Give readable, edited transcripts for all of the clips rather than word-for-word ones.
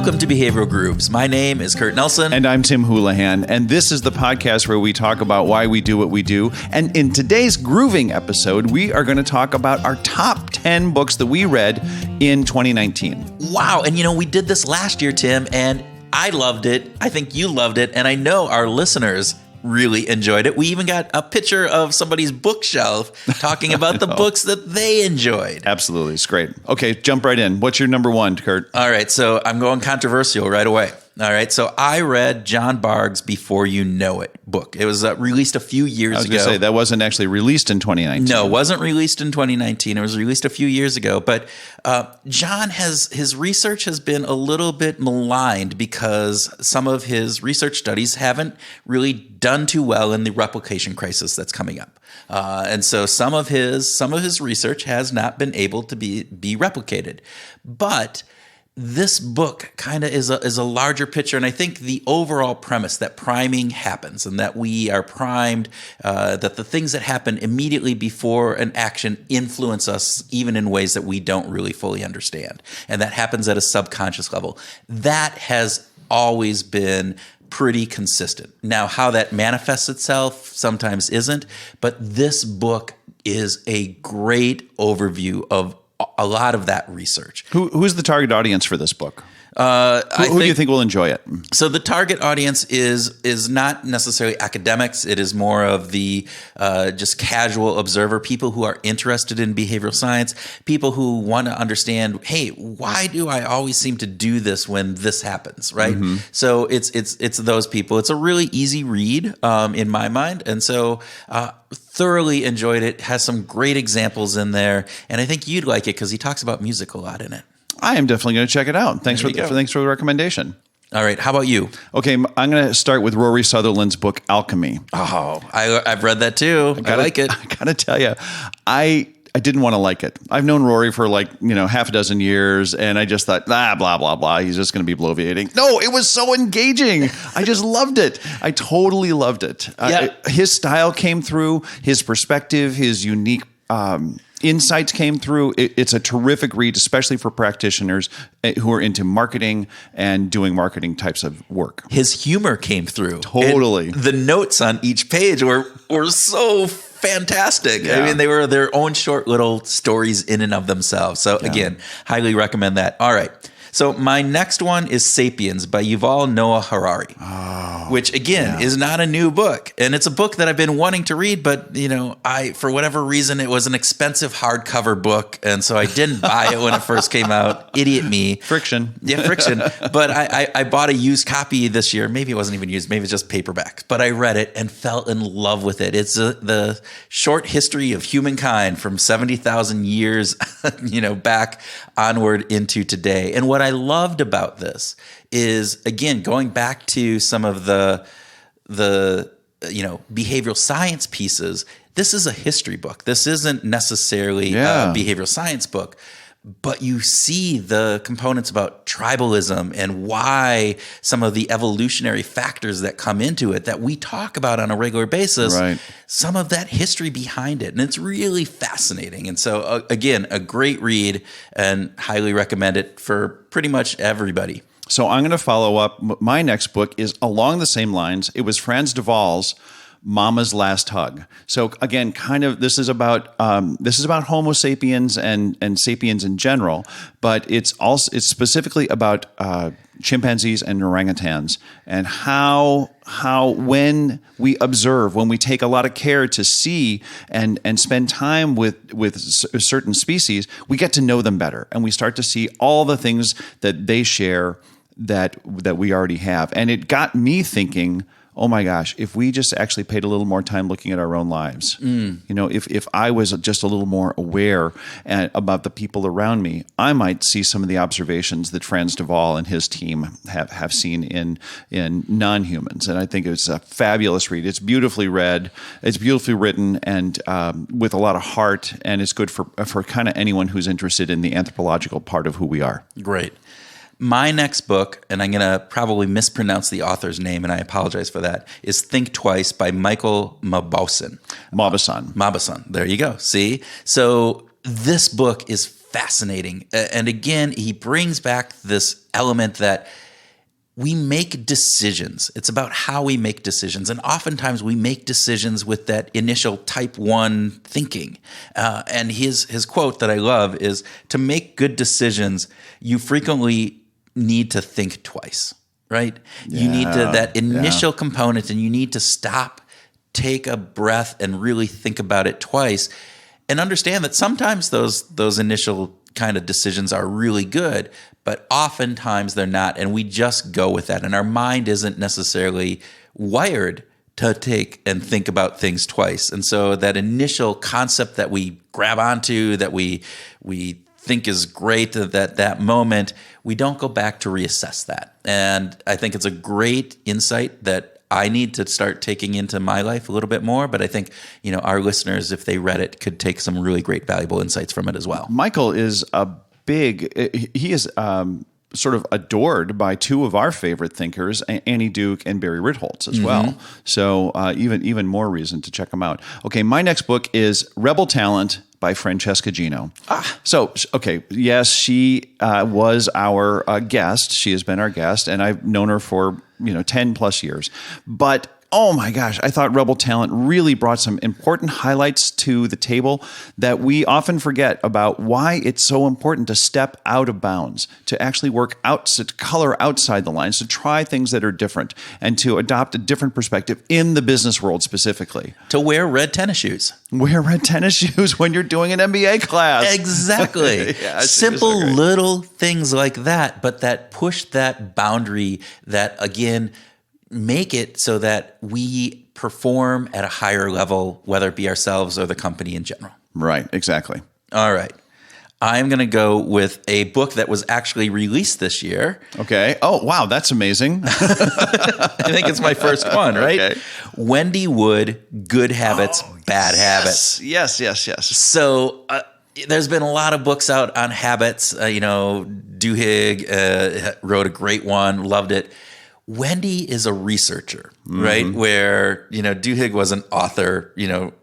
Welcome to Behavioral Grooves. My name is Kurt Nelson. And I'm Tim Houlihan. And this is the podcast where we talk about why we do what we do. And in today's grooving episode, we are going to talk about our top 10 books that we read in 2019. Wow. And we did this last year, Tim, and I loved it. I think you loved it. And I know our listeners really enjoyed it. We even got a picture of somebody's bookshelf talking about the books that they enjoyed. Absolutely. It's great. Okay, jump right in. What's your number one, Kurt? All right, so I'm going controversial right away. All right, so I read John Bargh's Before You Know It book. It was released a few years ago. I was going to say, that wasn't actually released in 2019. No, it wasn't released in 2019. It was released a few years ago. But John his research has been a little bit maligned because some of his research studies haven't really done too well in the replication crisis that's coming up. And so some of his research has not been able to be replicated. But this book kind of is a larger picture, and I think the overall premise that priming happens and that we are primed, that the things that happen immediately before an action influence us even in ways that we don't really fully understand, and that happens at a subconscious level. That has always been pretty consistent. Now, how that manifests itself sometimes isn't, but this book is a great overview of a lot of that research. Who's the target audience for this book? Who do you think will enjoy it? So the target audience is not necessarily academics. It is more of the just casual observer, people who are interested in behavioral science, people who want to understand, hey, why do I always seem to do this when this happens, right? Mm-hmm. So it's those people. It's a really easy read in my mind, and so thoroughly enjoyed it. Has some great exampple in there, and I think you'd like it because he talks about music a lot in it. I am definitely going to check it out. Thanks for the recommendation. All right. How about you? Okay. I'm going to start with Rory Sutherland's book, Alchemy. Oh, I've read that too. I like it. I got to tell you, I didn't want to like it. I've known Rory for half a dozen years, and I just thought, blah, blah, blah. He's just going to be bloviating. No, it was so engaging. I just loved it. I totally loved it. Yeah. His style came through, his perspective, his unique insights came through. It's a terrific read, especially for practitioners who are into marketing and doing marketing types of work. His humor came through. Totally. The notes on each page were so fantastic. Yeah. I mean, they were their own short little stories in and of themselves. So again, highly recommend that. All right. So my next one is Sapiens by Yuval Noah Harari, which again is not a new book. And it's a book that I've been wanting to read, but for whatever reason, it was an expensive hardcover book. And so I didn't buy it when it first came out. Idiot me. Friction. Yeah, friction. But I bought a used copy this year. Maybe it wasn't even used. Maybe it's just paperback. But I read it and fell in love with it. It's the short history of humankind from 70,000 years, back onward into today. And what I loved about this is, again, going back to some of the behavioral science pieces. This is a history book. This isn't necessarily a behavioral science book, but you see the components about tribalism and why some of the evolutionary factors that come into it that we talk about on a regular basis, some of that history behind it. And it's really fascinating. And so, again, a great read and highly recommend it for pretty much everybody. So I'm going to follow up. My next book is along the same lines. It was Frans de Waal's Mama's Last Hug. So again, this is about Homo sapiens and sapiens in general, but it's specifically about chimpanzees and orangutans, and how when we observe, when we take a lot of care to see and spend time with certain species, we get to know them better, and we start to see all the things that they share that we already have. And it got me thinking, oh my gosh, if we just actually paid a little more time looking at our own lives, if I was just a little more aware about the people around me, I might see some of the observations that Frans de Waal and his team have seen in non-humans. And I think it's a fabulous read. It's beautifully read, it's beautifully written, and with a lot of heart, and it's good for kind of anyone who's interested in the anthropological part of who we are. Great. My next book, and I'm going to probably mispronounce the author's name, and I apologize for that, is Think Twice by Michael Mauboussin. Mauboussin. There you go. See? So this book is fascinating. And again, he brings back this element that we make decisions. It's about how we make decisions. And oftentimes we make decisions with that initial type 1 thinking. And his quote that I love is, to make good decisions, you frequently need to think twice, right? You need that initial component, and you need to stop, take a breath, and really think about it twice, and understand that sometimes those initial kind of decisions are really good, but oftentimes they're not, and we just go with that. And our mind isn't necessarily wired to take and think about things twice. And so that initial concept that we grab onto, that we think is great at that moment, we don't go back to reassess that. And I think it's a great insight that I need to start taking into my life a little bit more. But I think, our listeners, if they read it, could take some really great, valuable insights from it as well. Michael is he is sort of adored by two of our favorite thinkers, Annie Duke and Barry Ritholtz as well. So even more reason to check them out. Okay, my next book is Rebel Talent by Francesca Gino. So, okay, yes, she was our guest. She has been our guest, and I've known her for 10 plus years. But oh my gosh, I thought Rebel Talent really brought some important highlights to the table that we often forget about why it's so important to step out of bounds, to actually work out, to color outside the lines, to try things that are different, and to adopt a different perspective in the business world specifically. To wear red tennis shoes. Wear red tennis shoes when you're doing an MBA class. Exactly. Simple little things like that, but that push that boundary, that again, make it so that we perform at a higher level, whether it be ourselves or the company in general. Right, exactly. All right. I'm going to go with a book that was actually released this year. Okay. Oh, wow. That's amazing. I think it's my first one, right? Okay. Wendy Wood, Good Habits, Bad Habits. Yes. So there's been a lot of books out on habits. Duhigg wrote a great one, loved it. Wendy is a researcher, right? Where, Duhigg was an author,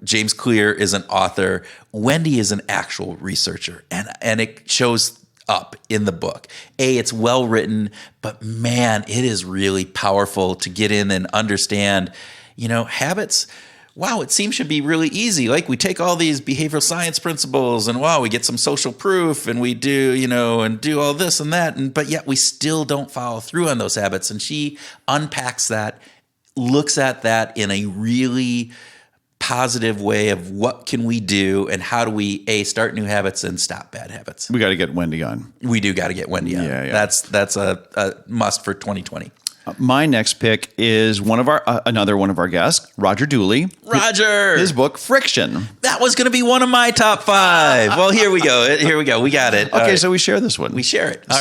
James Clear is an author. Wendy is an actual researcher, and it shows up in the book. It's well written, but man, it is really powerful to get in and understand, habits. Wow, it seems should be really easy. Like we take all these behavioral science principles and we get some social proof and we do, and do all this and that. But yet we still don't follow through on those habits. And she unpacks that, looks at that in a really positive way of what can we do and how do we start new habits and stop bad habits. We got to get Wendy on. We do got to get Wendy on. Yeah. That's a must for 2020. My next pick is another one of our guests, Roger Dooley. Roger! His book, Friction. That was going to be one of my top 5. Well, here we go. We got it. Okay, so we share this one. We share it.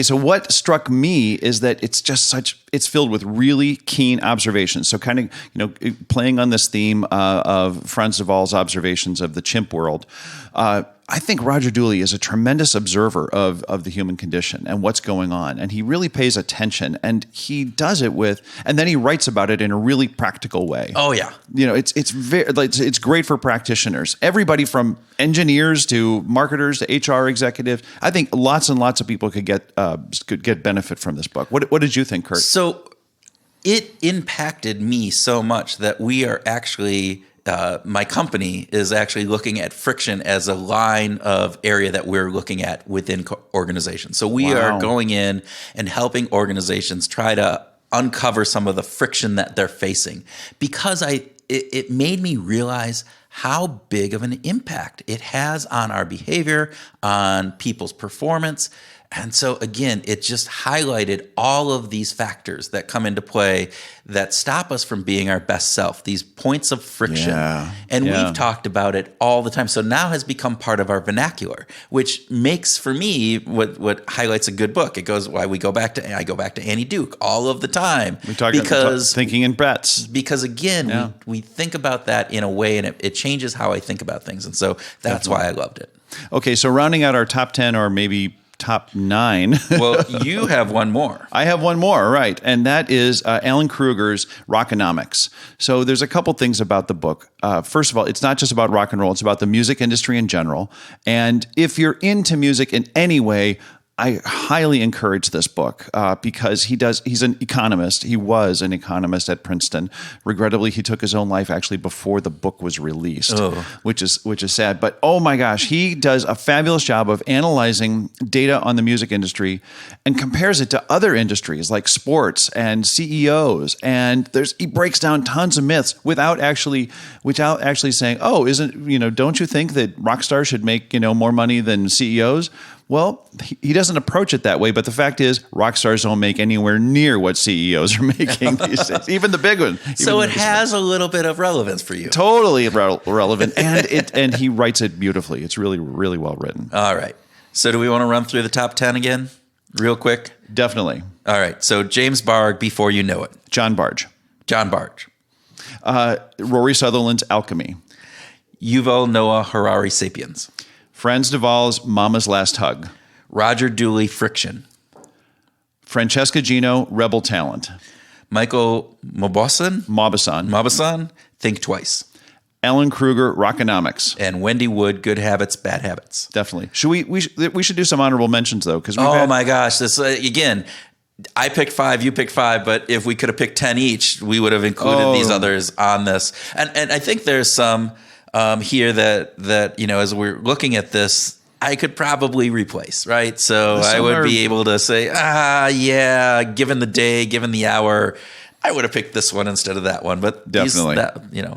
So what struck me is that it's just it's filled with really keen observations. So kind of, playing on this theme of Franz de Waal's observations of the chimp world, I think Roger Dooley is a tremendous observer of the human condition and what's going on. And he really pays attention, and he does it and then he writes about it in a really practical way. Oh yeah. It's great for practitioners. Everybody from engineers to marketers to HR executives. I think lots and lots of people could get benefit from this book. What did you think, Kurt? So it impacted me so much that we are actually my company is actually looking at friction as a line of area that we're looking at within organizations. So we are going in and helping organizations try to uncover some of the friction that they're facing, because it made me realize how big of an impact it has on our behavior, on people's performance. And so again, it just highlighted all of these factors that come into play that stop us from being our best self, these points of friction. And we've talked about it all the time. So now has become part of our vernacular, which makes for me what highlights a good book. It goes why I go back to Annie Duke all of the time. We talk about thinking in bets. Because again, we think about that in a way, and it changes how I think about things. And so that's why I loved it. Okay, so rounding out our top 10 or maybe top 9. Well, you have one more. I have one more, right. And that is Alan Kruger's Rockonomics. So there's a couple things about the book. First of all, it's not just about rock and roll. It's about the music industry in general. And if you're into music in any way, I highly encourage this book because he's an economist. He was an economist at Princeton. Regrettably, he took his own life actually before the book was released, which is sad. But oh my gosh, he does a fabulous job of analyzing data on the music industry and compares it to other industries like sports and CEOs. And he breaks down tons of myths without actually saying, don't you think that rock stars should make more money than CEOs? Well, he doesn't approach it that way, but the fact is rock stars don't make anywhere near what CEOs are making these days, even the big one. So it has a little bit of relevance for you. Totally relevant, and he writes it beautifully. It's really, really well written. All right. So do we want to run through the top 10 again real quick? Definitely. All right. So James Bargh, Before You Know It. John Bargh. Rory Sutherland's Alchemy. Yuval Noah Harari, Sapiens. Franz de Waal's Mama's Last Hug. Roger Dooley, Friction. Francesca Gino, Rebel Talent. Michael Mauboussin, Think Twice. Alan Kruger, Rockonomics. And Wendy Wood, Good Habits, Bad Habits. Definitely. We should do some honorable mentions, though. My gosh. This again, I picked 5, you picked 5, but if we could have picked 10 each, we would have included these others on this. And I think there's some here that as we're looking at this, I could probably replace, right? So I would be able to say, given the day, given the hour, I would have picked this one instead of that one. But definitely,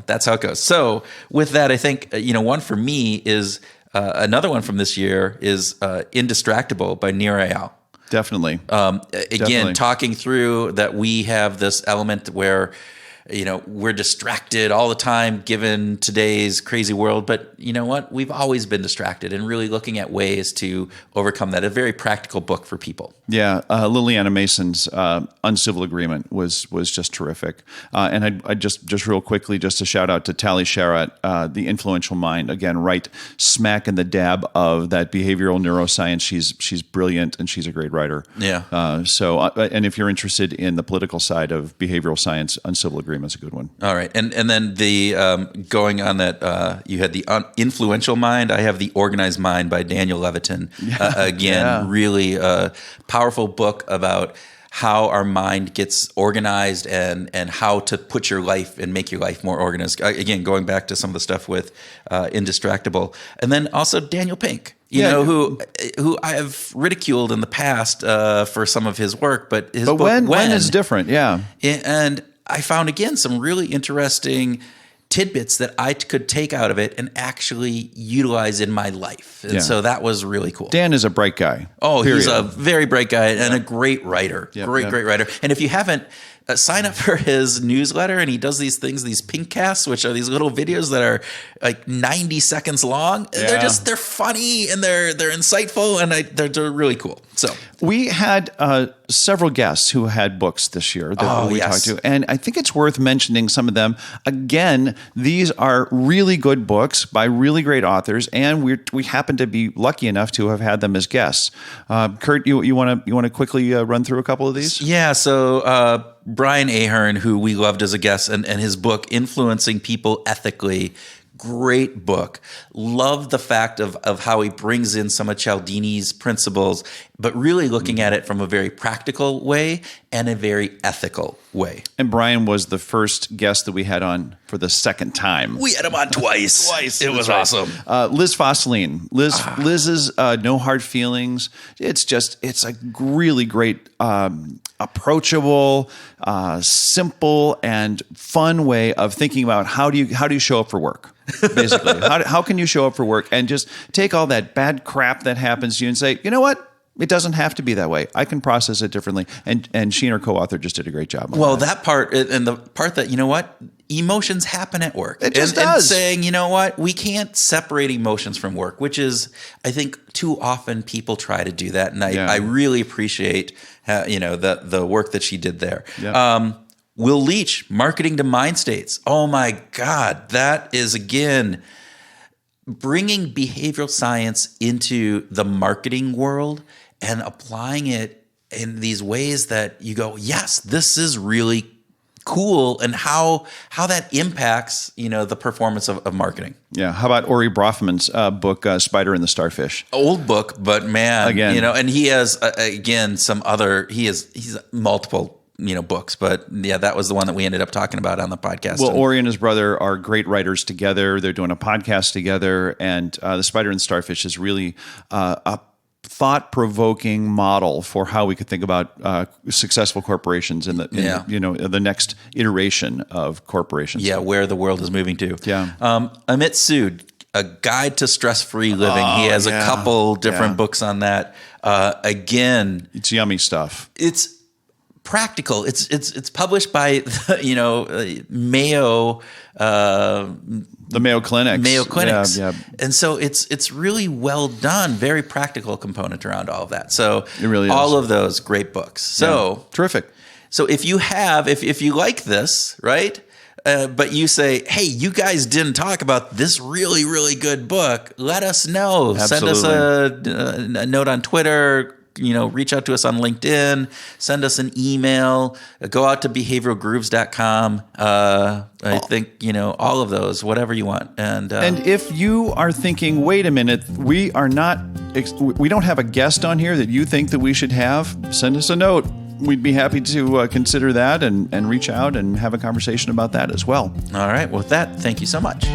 that's how it goes. So with that, I think one for me is another one from this year is Indistractable by Nir Eyal. Definitely. Again, talking through that we have this element where we're distracted all the time given today's crazy world. But you know what? We've always been distracted, and really looking at ways to overcome that. A very practical book for people. Yeah. Liliana Mason's Uncivil Agreement was just terrific. And I just real quickly, just a shout out to Tali Sharot, The Influential Mind. Again, right smack in the dab of that behavioral neuroscience. She's brilliant, and she's a great writer. Yeah. And if you're interested in the political side of behavioral science, Uncivil Agreement's a good one. All right. And then the going on that, you had the Influential Mind. I have The Organized Mind by Daniel Levitin. Really powerful book about how our mind gets organized and how to put your life and make your life more organized. Again, going back to some of the stuff with Indistractable. And then also Daniel Pink. Who I have ridiculed in the past for some of his work, but his book When is different, yeah. And I found, again, some really interesting tidbits that I could take out of it and actually utilize in my life. And so that was really cool. Dan is a bright guy. Oh, period. He's a very bright guy and a great writer. Great writer. And if you haven't, sign up for his newsletter, and he does these things, these pink casts, which are these little videos that are like 90 seconds long. Yeah. They're funny, and they're insightful, and they're really cool. So we had several guests who had books this year that we talked to, and I think it's worth mentioning some of them. Again, these are really good books by really great authors, and we happen to be lucky enough to have had them as guests. Kurt, you want to quickly run through a couple of these? Yeah. So Brian Ahern, who we loved as a guest, and his book Influencing People Ethically. Great book. Love the fact of how he brings in some of Cialdini's principles, but really looking at it from a very practical way and a very ethical way. And Brian was the first guest that we had on for the second time. We had him on twice. It was awesome. Liz Fosseline. Liz's No Hard Feelings. It's a really great, approachable, simple, and fun way of thinking about how do you show up for work. Basically, how can you show up for work and just take all that bad crap that happens to you and say, you know what? It doesn't have to be that way. I can process it differently. And she and her co-author just did a great job. Well, that part, and the part that, emotions happen at work. It just does. And saying, you know what, we can't separate emotions from work, which is, I think, too often people try to do that. And I really appreciate, the work that she did there. Yeah. Will Leach, Marketing to Mind States. Oh my God, that is, again, bringing behavioral science into the marketing world and applying it in these ways that you go, yes, this is really cool, and how that impacts, the performance of marketing. Yeah. How about Ori Brafman's book, Spider and the Starfish? Old book, but man, Again. and he has he's multiple books, but yeah, that was the one that we ended up talking about on the podcast. Well, Ori and his brother are great writers together. They're doing a podcast together, and The Spider and the Starfish is really a thought-provoking model for how we could think about successful corporations in the next iteration of corporations. Yeah, where the world is moving to. Yeah. Amit Sood, A Guide to Stress-Free Living. He has a couple different books on that. Again, it's yummy stuff. It's practical. It's published by Mayo. The Mayo Clinics. Yeah. And so it's really well done. Very practical component around all of that. So it really is. All of those great books. So terrific. So if you like this, right? But you say, hey, you guys didn't talk about this really, really good book. Let us know. Absolutely. Send us a note on Twitter. Reach out to us on LinkedIn, send us an email, go out to behavioralgrooves.com. I think, all of those, whatever you want. And if you are thinking, wait a minute, we don't have a guest on here that you think that we should have, send us a note. We'd be happy to consider that and reach out and have a conversation about that as well. All right. Well, with that, thank you so much.